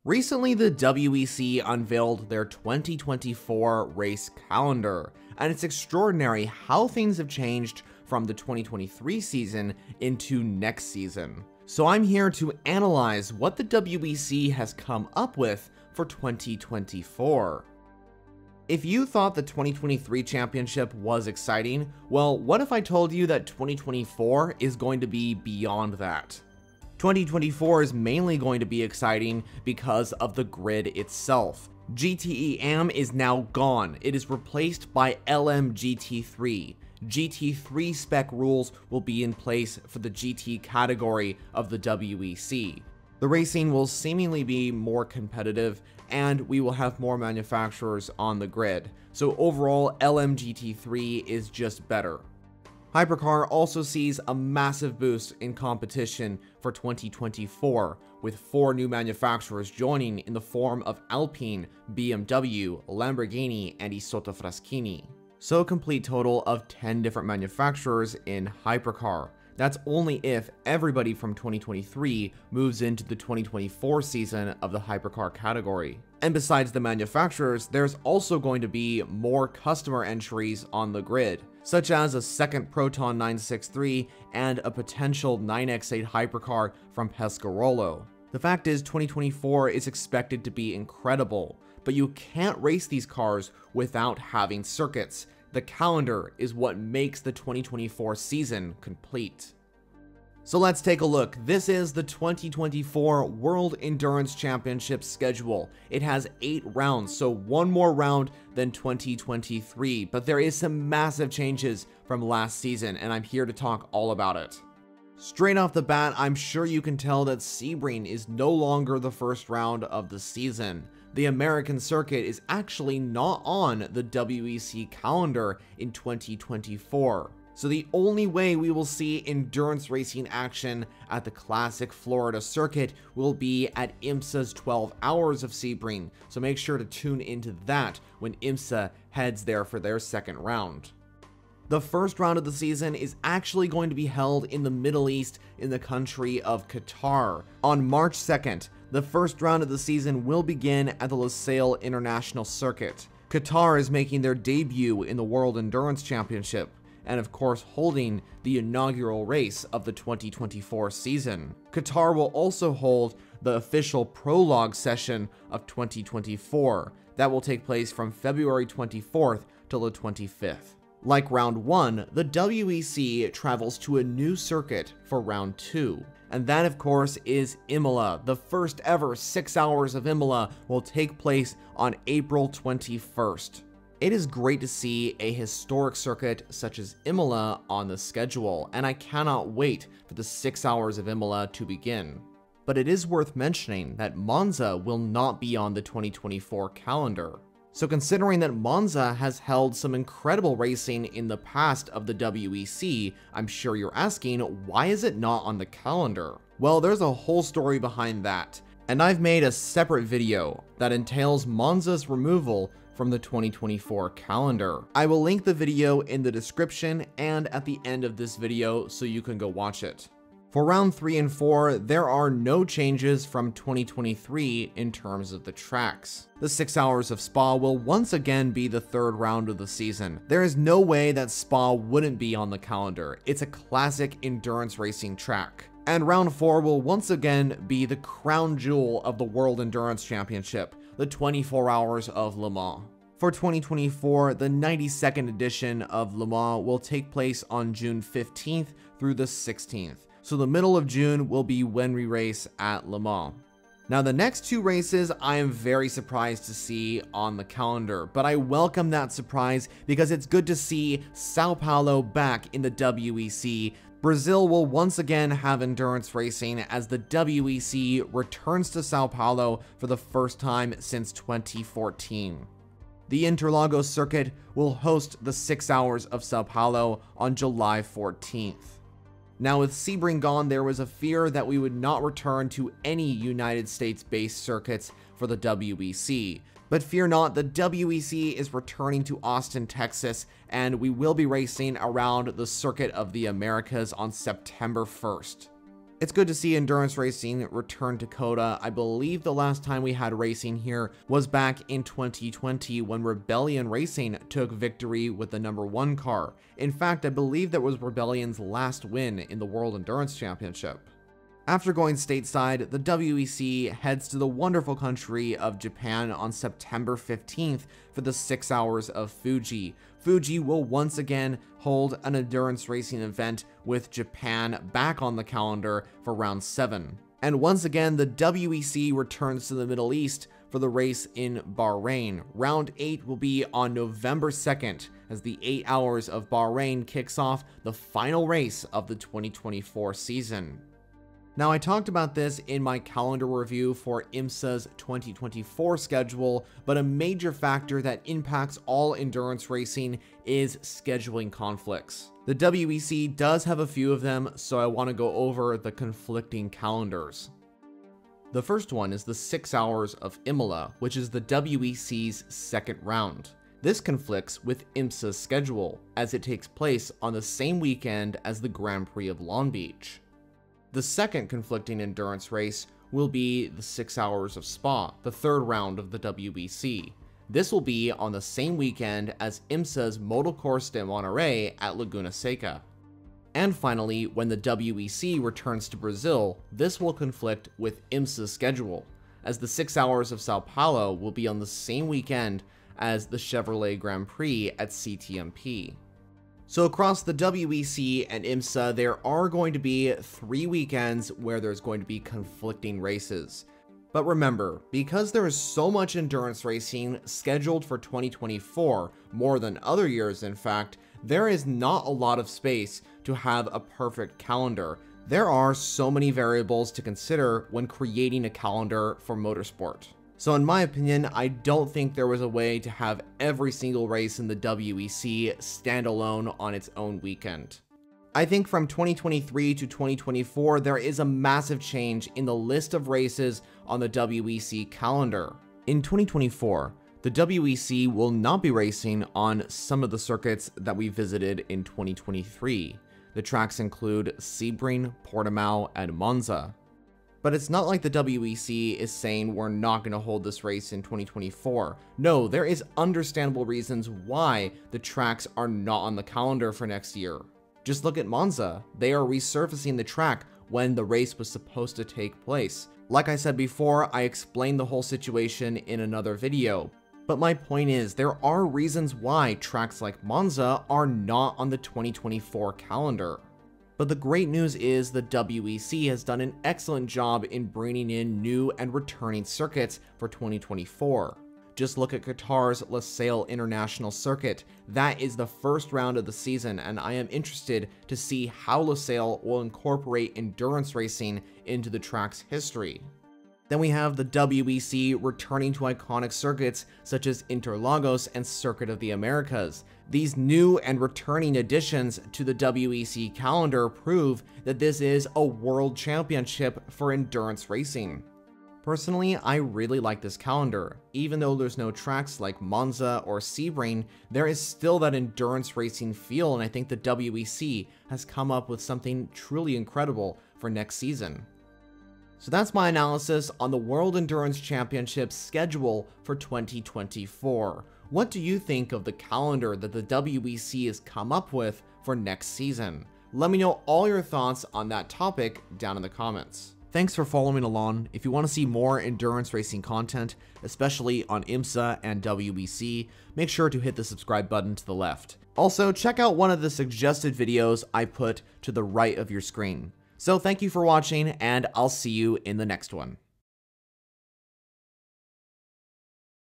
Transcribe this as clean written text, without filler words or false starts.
Recently, the WEC unveiled their 2024 race calendar, and it's extraordinary how things have changed from the 2023 season into next season. So I'm here to analyze what the WEC has come up with for 2024. If you thought the 2023 championship was exciting, well, what if I told you that 2024 is going to be beyond that? 2024 is mainly going to be exciting because of the grid itself. GTE-AM is now gone. It is replaced by LMGT3. GT3 spec rules will be in place for the GT category of the WEC. The racing will seemingly be more competitive, and we will have more manufacturers on the grid. So overall, LMGT3 is just better. Hypercar also sees a massive boost in competition for 2024, with 4 new manufacturers joining in the form of Alpine, BMW, Lamborghini, and Isotta Fraschini. So a complete total of 10 different manufacturers in Hypercar. That's only if everybody from 2023 moves into the 2024 season of the Hypercar category. And besides the manufacturers, there's also going to be more customer entries on the grid, such as a second Proton 963 and a potential 9X8 Hypercar from Pescarolo. The fact is, 2024 is expected to be incredible, but you can't race these cars without having circuits. The calendar is what makes the 2024 season complete. So let's take a look. This is the 2024 World Endurance Championship schedule. It has 8 rounds, so 1 more round than 2023, but there is some massive changes from last season, and I'm here to talk all about it. Straight off the bat, I'm sure you can tell that Sebring is no longer the first round of the season. The American circuit is actually not on the WEC calendar in 2024. So the only way we will see endurance racing action at the classic Florida circuit will be at IMSA's 12 Hours of Sebring, so make sure to tune into that when IMSA heads there for their second round. The first round of the season is actually going to be held in the Middle East in the country of Qatar. On March 2nd, the first round of the season will begin at the Losail International Circuit. Qatar is making their debut in the World Endurance Championship, and of course holding the inaugural race of the 2024 season. Qatar will also hold the official prologue session of 2024. That will take place from February 24th till the 25th. Like round 1, the WEC travels to a new circuit for round 2. And that of course is Imola. The first ever 6 hours of Imola will take place on April 21st. It is great to see a historic circuit such as Imola on the schedule, and I cannot wait for the 6 hours of Imola to begin. But it is worth mentioning that Monza will not be on the 2024 calendar. So considering that Monza has held some incredible racing in the past of the WEC, I'm sure you're asking, why is it not on the calendar? Well, there's a whole story behind that, and I've made a separate video that entails Monza's removal from the 2024 calendar. I will link the video in the description and at the end of this video so you can go watch it. For round 3 and 4, there are no changes from 2023 in terms of the tracks. The 6 hours of Spa will once again be the 3rd round of the season. There is no way that Spa wouldn't be on the calendar. It's a classic endurance racing track. And round 4 will once again be the crown jewel of the World Endurance Championship, the 24 Hours of Le Mans. For 2024, the 92nd edition of Le Mans will take place on June 15th through the 16th. So the middle of June will be when we race at Le Mans. Now the next 2 races I am very surprised to see on the calendar, but I welcome that surprise because it's good to see Sao Paulo back in the WEC. Brazil will once again have endurance racing as the WEC returns to Sao Paulo for the first time since 2014. The Interlagos circuit will host the 6 hours of Sao Paulo on July 14th. Now with Sebring gone, there was a fear that we would not return to any United States-based circuits for the WEC. But fear not, the WEC is returning to Austin, Texas, and we will be racing around the Circuit of the Americas on September 1st. It's good to see endurance racing return to COTA. I believe the last time we had racing here was back in 2020 when Rebellion Racing took victory with the #1 car. In fact, I believe that was Rebellion's last win in the World Endurance Championship. After going stateside, the WEC heads to the wonderful country of Japan on September 15th for the 6 hours of Fuji. Fuji will once again hold an endurance racing event with Japan back on the calendar for round 7. And once again, the WEC returns to the Middle East for the race in Bahrain. Round 8 will be on November 2nd as the 8 hours of Bahrain kicks off the final race of the 2024 season. Now, I talked about this in my calendar review for IMSA's 2024 schedule, but a major factor that impacts all endurance racing is scheduling conflicts. The WEC does have a few of them, so I want to go over the conflicting calendars. The first one is the 6 hours of Imola, which is the WEC's second round. This conflicts with IMSA's schedule, as it takes place on the same weekend as the Grand Prix of Long Beach. The second conflicting endurance race will be the 6 hours of Spa, the third round of the WEC. This will be on the same weekend as IMSA's Motocorsa de Monterrey at Laguna Seca. And finally, when the WEC returns to Brazil, this will conflict with IMSA's schedule, as the 6 hours of Sao Paulo will be on the same weekend as the Chevrolet Grand Prix at CTMP. So across the WEC and IMSA, there are going to be 3 weekends where there's going to be conflicting races. But remember, because there is so much endurance racing scheduled for 2024, more than other years in fact, there is not a lot of space to have a perfect calendar. There are so many variables to consider when creating a calendar for motorsport. So in my opinion, I don't think there was a way to have every single race in the WEC stand alone on its own weekend. I think from 2023 to 2024, there is a massive change in the list of races on the WEC calendar. In 2024, the WEC will not be racing on some of the circuits that we visited in 2023. The tracks include Sebring, Portimao, and Monza. But it's not like the WEC is saying we're not going to hold this race in 2024. No, there is understandable reasons why the tracks are not on the calendar for next year. Just look at Monza. They are resurfacing the track when the race was supposed to take place. Like I said before, I explained the whole situation in another video. But my point is, there are reasons why tracks like Monza are not on the 2024 calendar. But the great news is the WEC has done an excellent job in bringing in new and returning circuits for 2024. Just look at Qatar's Lusail International Circuit. That is the first round of the season, and I am interested to see how Lusail will incorporate endurance racing into the track's history. Then we have the WEC returning to iconic circuits such as Interlagos and Circuit of the Americas. These new and returning additions to the WEC calendar prove that this is a world championship for endurance racing. Personally, I really like this calendar. Even though there's no tracks like Monza or Sebring, there is still that endurance racing feel, and I think the WEC has come up with something truly incredible for next season. So that's my analysis on the World Endurance Championship schedule for 2024. What do you think of the calendar that the WEC has come up with for next season? Let me know all your thoughts on that topic down in the comments. Thanks for following along. If you want to see more endurance racing content, especially on IMSA and WEC, make sure to hit the subscribe button to the left. Also, check out one of the suggested videos I put to the right of your screen. So thank you for watching, and I'll see you in the next one.